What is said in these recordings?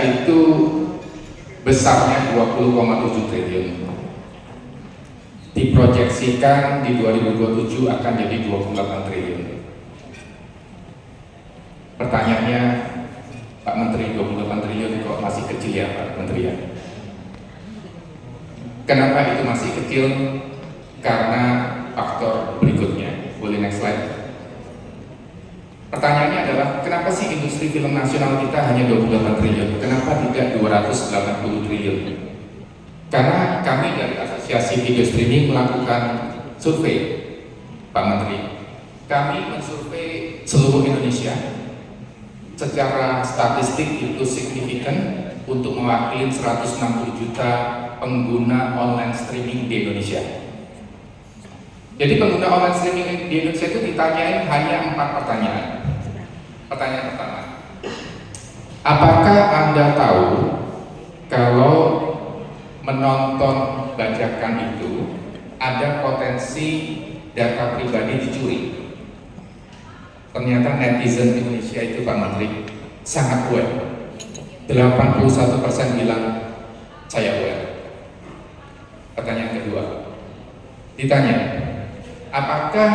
itu besarnya 20,7 triliun. Diproyeksikan di 2027 akan jadi 28 triliun. Pertanyaannya, Pak Menteri, 28 triliun kok masih kecil ya Pak Menteri ya? Kenapa itu masih kecil? Karena faktor berikutnya. Boleh next slide. Pertanyaannya adalah, kenapa sih industri film nasional kita hanya 28 triliun? Kenapa tidak 280 triliun? Karena kami dari Asosiasi Video Streaming melakukan survei, Pak Menteri. Kami mensurvei seluruh Indonesia. Secara statistik itu signifikan untuk mewakili 160 juta pengguna online streaming di Indonesia. Jadi pengguna online streaming di Indonesia itu ditanyain hanya 4 pertanyaan. Pertanyaan pertama, apakah Anda tahu kalau menonton bajakan itu ada potensi data pribadi dicuri? Ternyata netizen Indonesia itu, Pak Menteri, sangat aware. 81% bilang saya aware. Pertanyaan kedua, ditanya, apakah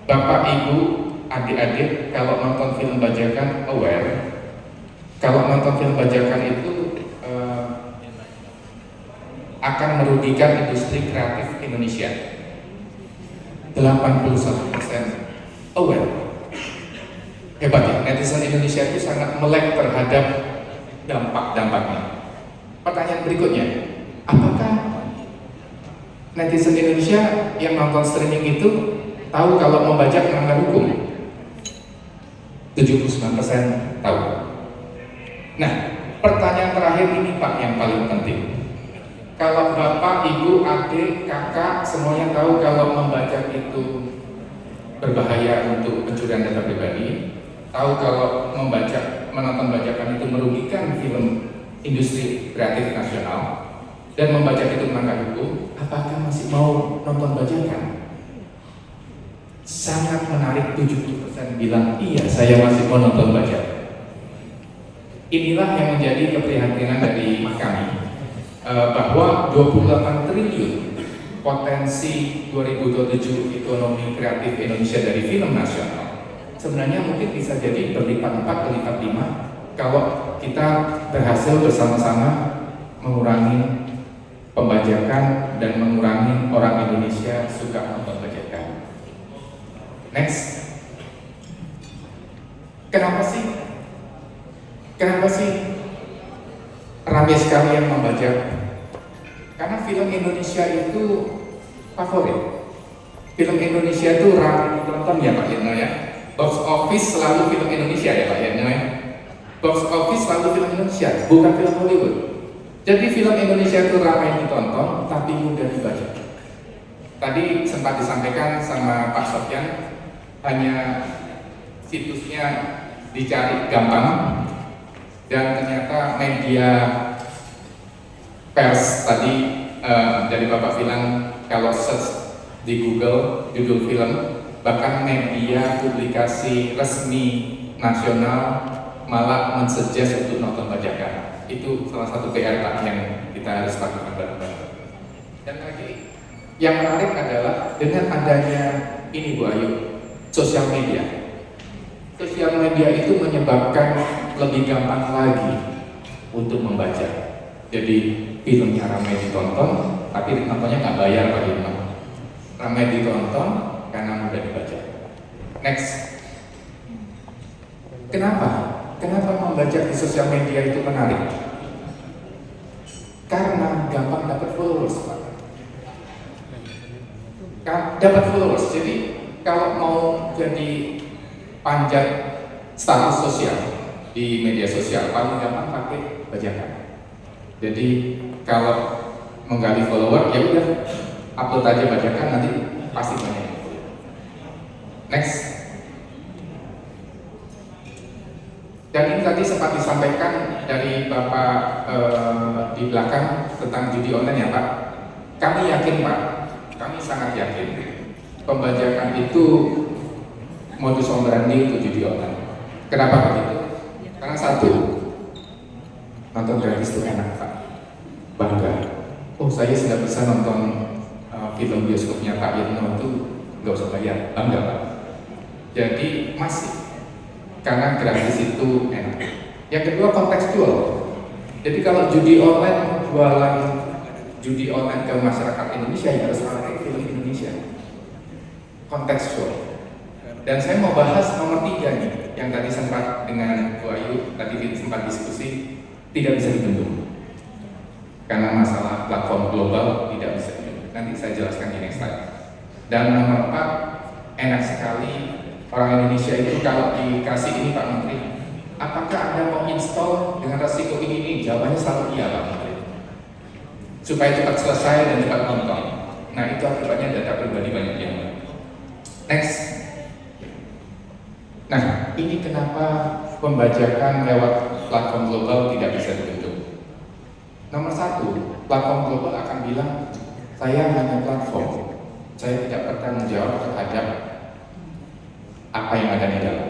Bapak Ibu adik-adik kalau nonton film bajakan aware kalau nonton film bajakan itu akan merugikan industri kreatif Indonesia? 81% aware. Hebat ya, netizen Indonesia itu sangat melek terhadap dampak-dampaknya. Pertanyaan berikutnya, apakah netizen Indonesia yang nonton streaming itu tahu kalau membajak melanggar hukum? 79% tahu. Nah, pertanyaan terakhir ini Pak yang paling penting. Kalau Bapak, Ibu, adik, kakak semuanya tahu kalau membajak itu berbahaya untuk pencurian data pribadi, tahu kalau menonton bajakan itu merugikan film industri kreatif nasional, dan membajak itu melanggar hukum, apakah masih mau nonton bajakan? Sangat menarik, 70% bilang iya saya masih mau nonton bajakan. Inilah yang menjadi keprihatinan dari kami, bahwa 28 triliun potensi 2027 ekonomi kreatif Indonesia dari film nasional sebenarnya mungkin bisa jadi berlipat 4, berlipat 5 kalau kita berhasil bersama-sama mengurangi pembajakan dan mengurangi orang Indonesia suka nonton bajakan. Next. Kenapa sih ramai sekali yang membajak? Karena film Indonesia itu favorit. Film Indonesia itu ramai ditonton ya Pak Yeno ya. Box office selalu film Indonesia ya Pak Yeno ya. Box office selalu film Indonesia, bukan film Hollywood. Jadi film Indonesia itu ramai ditonton, tapi mudah dibaca. Tadi sempat disampaikan sama Pak Sofyan, hanya situsnya dicari gampang, dan ternyata media pers tadi dari Bapak bilang kalau search di Google judul film, bahkan media publikasi resmi nasional malah mensuggest untuk nonton bajakan. Itu salah satu PR Pak yang kita harus lakukan bareng-bareng. Dan lagi yang menarik adalah dengan adanya ini Bu Ayu, sosial media. Sosial media itu menyebabkan lebih gampang lagi untuk membaca. Jadi filmnya ramai ditonton, tapi nontonnya nggak bayar Pak Yilma. Ramai ditonton karena mudah dibaca. Next. Kenapa membaca di sosial media itu menarik? Karena gampang dapat followers, Pak. Dapat followers. Jadi kalau mau jadi panjat status sosial di media sosial, paling gampang pakai bajakan. Jadi kalau menggali follower, ya udah upload aja bajakan, nanti pasti banyak. Next. Dan ini tadi sempat disampaikan dari Bapak di belakang tentang judi online ya Pak. Kami yakin Pak, kami sangat yakin pembajakan itu modus operandi untuk judi online. Kenapa begitu? Karena satu, Nonton gratis itu enak Pak, bangga. Oh saya sudah bisa nonton film bioskopnya Pak Yitno itu nggak usah bayar, bangga Pak. Jadi masif, karena gratis itu enak. Yang kedua kontekstual. Jadi kalau judi online, jualan judi online ke masyarakat Indonesia ya harus pakai film Indonesia. Kontekstual. Dan saya mau bahas nomor 3 nih, yang tadi sempat dengan Bu Ayu tadi sempat diskusi, tidak bisa dibendung. Karena masalah platform global tidak bisa dibendung. Nanti saya jelaskan di next slide. Dan nomor 4, enak sekali orang Indonesia itu kalau dikasih ini Pak Menteri, apakah Anda mau install dengan resiko ini? Jawabannya selalu iya Pak Menteri. Supaya cepat selesai dan cepat nonton. Nah itu akibatnya data pribadi banyak yang. Next. Nah, ini kenapa pembajakan lewat platform global tidak bisa dibentuk. Nomor 1, platform global akan bilang, saya hanya platform, saya tidak bertanggung jawab terhadap apa yang ada di dalam.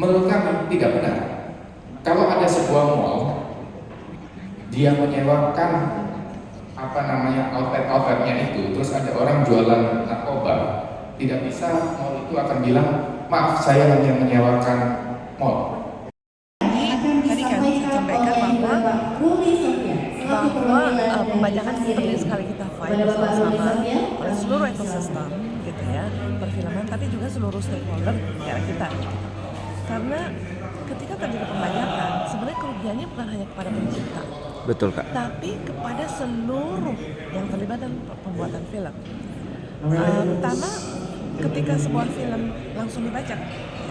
Menurut kami tidak benar. Kalau ada sebuah mall, dia menyewakan outlet-outletnya itu, terus ada orang jualan narkoba, tidak bisa mall itu akan bilang, maaf saya hanya menyewakan mall. Tadi kan saya sampaikan bahwa pembajakan penting sekali kita fight bersama-sama oleh seluruh ekosistem gitu ya, perfilman, tapi juga seluruh stakeholder negara kita gitu. Karena ketika terjadi pembajakan sebenarnya kerugiannya bukan hanya kepada pencipta, betul Kak, tapi kepada seluruh yang terlibat dalam pembuatan film. Pertama, ketika sebuah film langsung dibajak,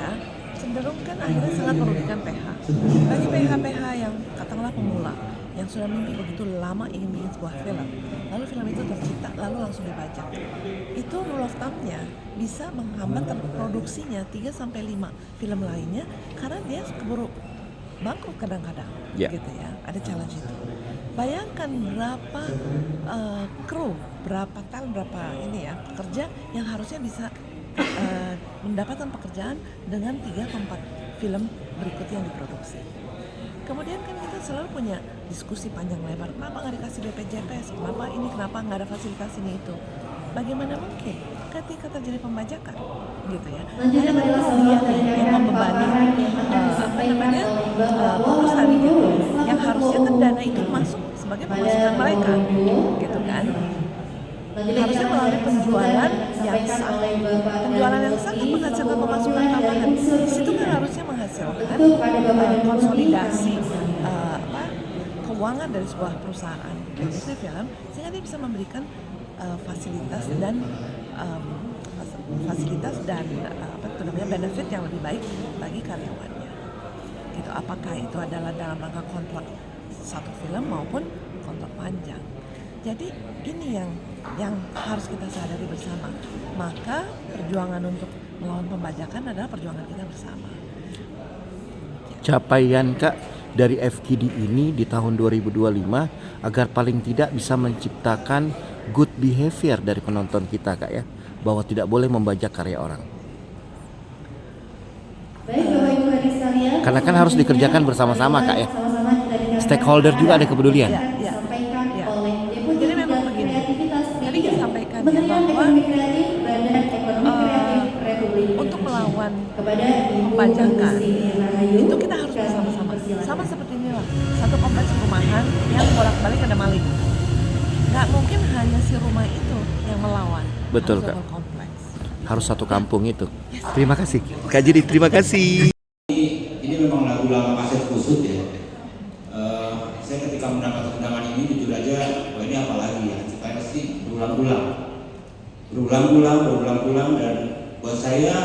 ya cenderung kan akhirnya sangat merugikan PH. Bagi PH-PH yang katakanlah pemula, yang sudah mimpi begitu lama ingin bikin sebuah film, lalu film itu tercipta, lalu langsung dibajak. Itu rule of thumb-nya bisa menghambat terproduksinya 3-5 film lainnya karena dia keburu bangkrut kadang-kadang, gitu ya. Ada challenge itu. Bayangkan berapa kru, berapa talent, berapa ini ya pekerja yang harusnya bisa mendapatkan pekerjaan dengan 3-4 film berikutnya yang diproduksi. Kemudian kan kita selalu punya diskusi panjang lebar, kenapa nggak dikasih BPJS, kenapa ini, kenapa nggak ada fasilitas ini itu. Bagaimana mungkin ketika terjadi pembajakan, gitu ya? Ada banyak dia yang membebani perusahaan gitu, yang harusnya kan dana itu masuk sebagai pemasukan mereka, gitu kan? Harusnya melalui penjualan yang sah. Penjualan yang sah kan menghasilkan pemasukan tambahan. Di situ kan harusnya menghasilkan konsolidasi keuangan dari sebuah perusahaan industri film, sehingga dia bisa memberikan fasilitas dan benefit yang lebih baik bagi karyawannya. Gitu. Apakah itu adalah dalam rangka kontrak satu film maupun kontrak panjang. Jadi ini yang harus kita sadari bersama. Maka perjuangan untuk melawan pembajakan adalah perjuangan kita bersama. Capaian Kak dari FGD ini di tahun 2025 agar paling tidak bisa menciptakan good behavior dari penonton kita Kak ya, bahwa tidak boleh membajak karya orang. Karena kan harus dikerjakan bersama-sama Kak ya. Stakeholder juga ada kepedulian. Ya. Jadi memang begini. Tadi kita sampaikan ya bahwa untuk melawan pembajakan itu kita harus bersama-sama. Sama seperti inilah, satu kompleks perumahan yang bolak-balik ada maling. Nggak mungkin hanya si rumah itu yang melawan. Betul Kak. Harus satu kampung itu. Yes. Terima kasih Kak Jiri, terima kasih. Ini memang lagu lama kaset kusut ya. Saya ketika mendapat undangan ini jujur aja, wah ini apa lagi ya? Supaya pasti berulang-ulang dan buat saya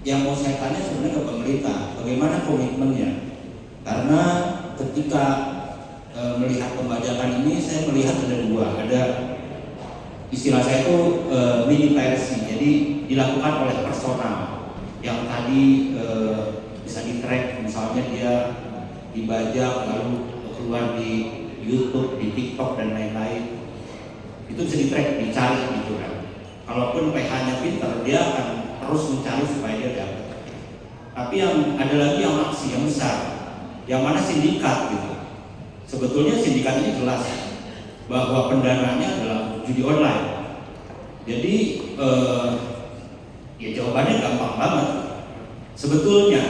yang mau saya tanya sebenarnya ke pemerintah, bagaimana komitmennya? Karena ketika melihat pembajakan ini, saya melihat ada dua, ada istilah saya itu mini versi, jadi dilakukan oleh personal yang tadi bisa di-track, misalnya dia dibajak lalu keluar di YouTube, di TikTok dan lain-lain, itu bisa di-track, dicari gitu kan. Kalaupun PH-nya pintar, dia akan terus mencari supaya dia dapat. Tapi yang ada lagi yang aksi yang besar, yang mana sindikat gitu. Sebetulnya sindikat ini jelas bahwa pendananya adalah judi online. Jadi ya jawabannya gampang banget. Sebetulnya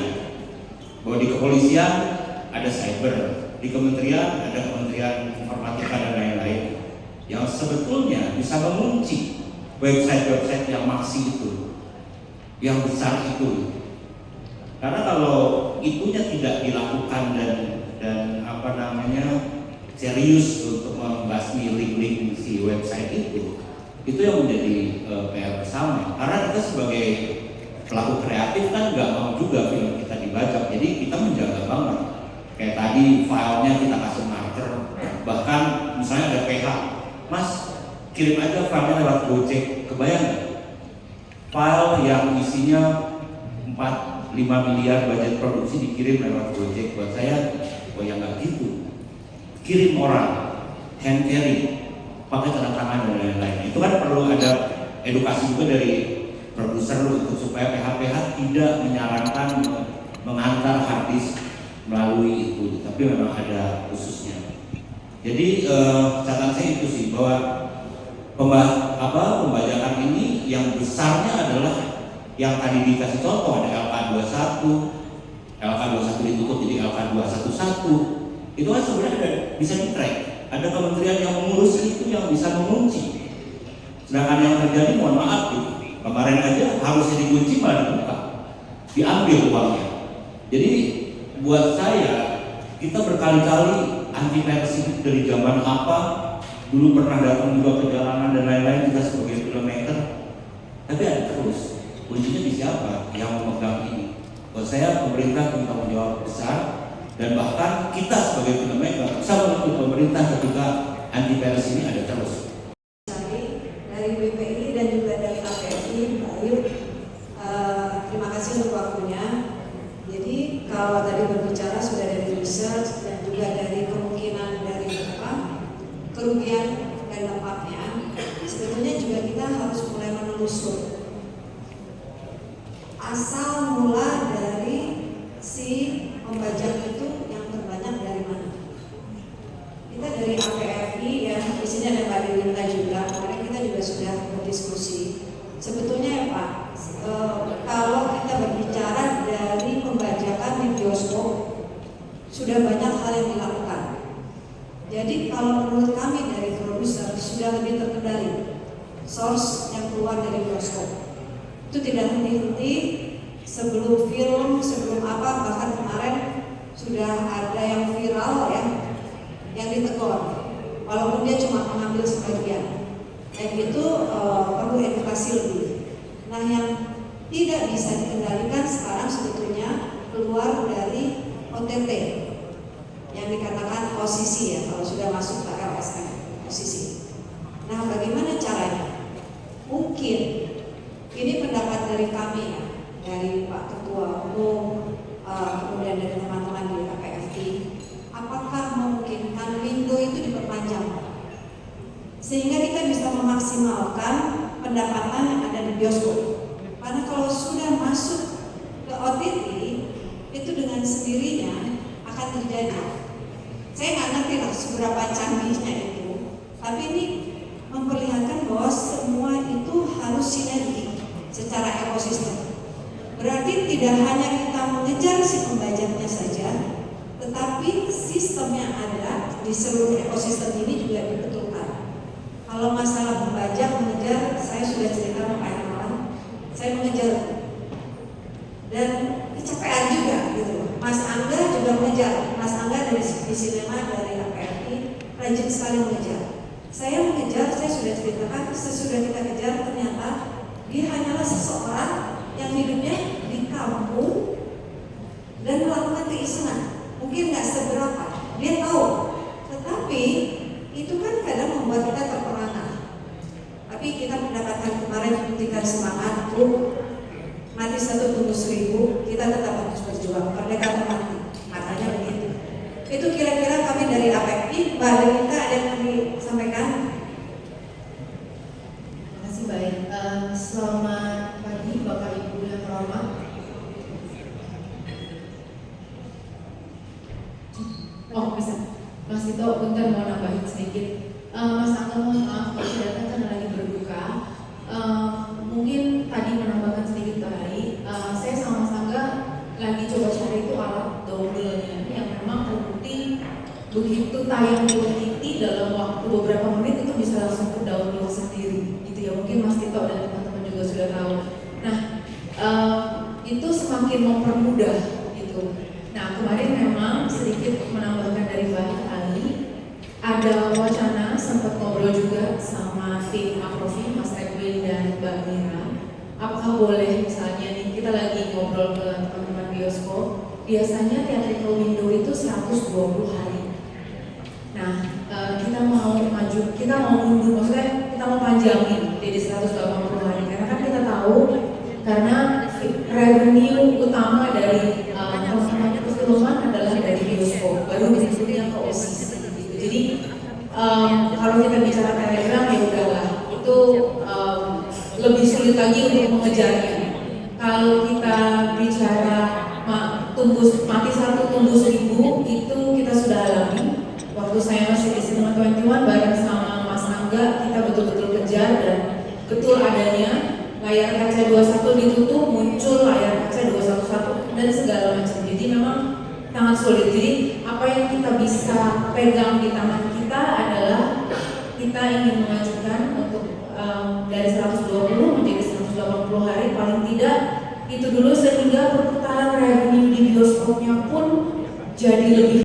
bahwa di kepolisian ada cyber, di kementerian ada kementerian informatika dan lain-lain yang sebetulnya bisa mengunci website-website yang maksi itu, yang besar itu. Karena kalau itunya tidak dilakukan dan apa namanya serius untuk membasmi link-link si website itu yang menjadi PR bersama. Karena kita sebagai pelaku kreatif kan nggak mau juga film kita dibajak, jadi kita menjaga banget. Kayak tadi filenya kita kasih marker, bahkan misalnya ada PH, Mas kirim aja filenya lewat Gojek, kebayang nggak? File yang isinya 4-5 miliar budget produksi dikirim lewat Gojek, buat saya, oh ya nggak gitu. Kirim orang, hand carry, pakai tanda tangan dan lain-lain. Itu kan perlu ada edukasi juga dari produser untuk supaya PH-PH tidak menyarankan mengantar hard disk melalui itu, tapi memang ada khususnya. Jadi catatan saya itu sih bahwa pembajakan ini yang besarnya adalah yang tadi dikasih contoh, ada LK21, LK21 ditutup jadi LK211. Itu kan sebenarnya bisa di-track. Ada kementerian yang mengurus itu yang bisa mengunci. Sedangkan yang terjadi, mohon maaf gitu, kemarin aja harusnya dikunci malah dibuka, diambil uangnya. Jadi buat saya, kita berkali-kali anti versi dari zaman apa, dulu pernah datang juga perjalanan dan lain-lain, kita sebagai filmmaker, tapi ada terus. Kuncinya di siapa yang memegang ini? Buat saya pemerintah punya tanggung jawab besar, dan bahkan kita sebagai filmmaker bisa menuntut pemerintah ketika anti piracy ini ada terus. Dari BPI dan juga dari APSI, Pak Ayu, terima kasih untuk waktunya. Jadi kalau tadi berbicara sudah dari research dan juga dari kemungkinan dari kerugian dan dampaknya, sebetulnya juga kita harus mulai menelusur asal mula dari si pembajak itu yang terbanyak dari mana. Kita dari APFI ya, di sini ada Pak Dewinta juga. Kemarin kita juga sudah berdiskusi. Sebetulnya ya Pak, kalau kita berbicara dari pembajakan di bioskop, sudah banyak hal yang dilakukan. Jadi kalau menurut kami dari produser sudah lebih terkendali source yang keluar dari bioskop. Itu tidak henti-henti sebelum film, sebelum apa, bahkan kemarin sudah ada yang viral ya, yang ditegur walaupun dia cuma mengambil sebagian, dan itu perlu edukasi lebih. Nah yang tidak bisa dikendalikan sekarang sebetulnya keluar dari OTT yang dikatakan posisi ya, kalau sudah masuk ke LSM posisi. Nah bagaimana caranya? Mungkin ini pendapat dari kami ya, dari Pak Ketua Umum, kemudian dari teman-teman di APFI, apakah memungkinkan window itu diperpanjang sehingga kita bisa memaksimalkan pendapatan yang ada di bioskop. Karena kalau sudah masuk ke OTT itu dengan sendirinya akan terjadi. Saya nggak ngerti lah seberapa canggihnya itu, tapi ini memperlihatkan bahwa semua itu harus sinergi secara ekosistem. Berarti tidak hanya kita mengejar si pembajaknya saja, tetapi sistem yang ada di seluruh ekosistem ini juga dibetulkan. Kalau masalah pembajak mengejar, saya sudah cerita sama Pak Hermawan, saya mengejar dan kecapean juga gitu. Mas Angga juga mengejar, Mas Angga dari sinema dari APRI rajin sekali mengejar. Saya mengejar, saya sudah ceritakan, sesudah kita kejar ternyata dia hanyalah seseorang yang hidupnya di kampung dan melakukan keisengan. Mungkin nggak seberapa, dia tahu, tetapi itu kan kadang membuat kita terperangah. Tapi kita mendapatkan kemarin suntikan semangat, mati 1 tunggu 1000, kita tetap harus berjuang, merdeka atau mati, katanya begitu. Itu kira-kira kami dari APFI. Mbak Dewinta ada yang disampaikan? Terima kasih, baik. Selamat pagi Bapak Ibu yang terhormat. Oh bisa. Mas Tito, bentar mau nambahin sedikit. Mas Angga, mohon maaf, kalau datang kan lagi berduka. Mungkin tadi menambahkan sedikit ke Hari, saya sama Mas Angga lagi coba cari itu alat double-nya yang memang terbukti begitu tayang di OTT dalam waktu beberapa menit itu bisa langsung ke download sendiri, gitu ya. Mungkin Mas Tito dan teman-teman juga sudah tahu. Nah, itu semakin mempermudah gitu. Nah, kemarin memang sedikit menambahkan dari Mbak Ali, ada wacana sempat ngobrol juga sama tim Akrofi, Mas Edwin dan Mbak Mira. Apakah boleh misalnya nih kita lagi ngobrol ke teman-teman bioskop, biasanya theatrical window itu 120 hari. Nah, kita mau maju, kita mau mundur, maksudnya kita mau panjangin jadi 180 hari karena kan kita tahu karena revenue utama dari teman-teman perfilman adalah dari bioskop, baru disebutnya ke OSIS gitu. Jadi kalau kita bicara Telegram ya udahlah, itu lebih sulit lagi untuk mengejarnya. Kalau kita bicara mati satu tumbuh 1000 itu kita sudah alami. Waktu saya masih di Cinema 21 bareng sama Mas Angga, kita betul-betul kejar dan betul adanya layar kaca 21 ditutup, muncul layar kaca 211 dan segala macam. Jadi memang sangat sulit. Jadi apa yang kita bisa pegang di tangan kita adalah kita ingin mengajukan untuk dari 120 menjadi 180 hari paling tidak itu dulu, sehingga perputaran revenue di bioskopnya pun jadi lebih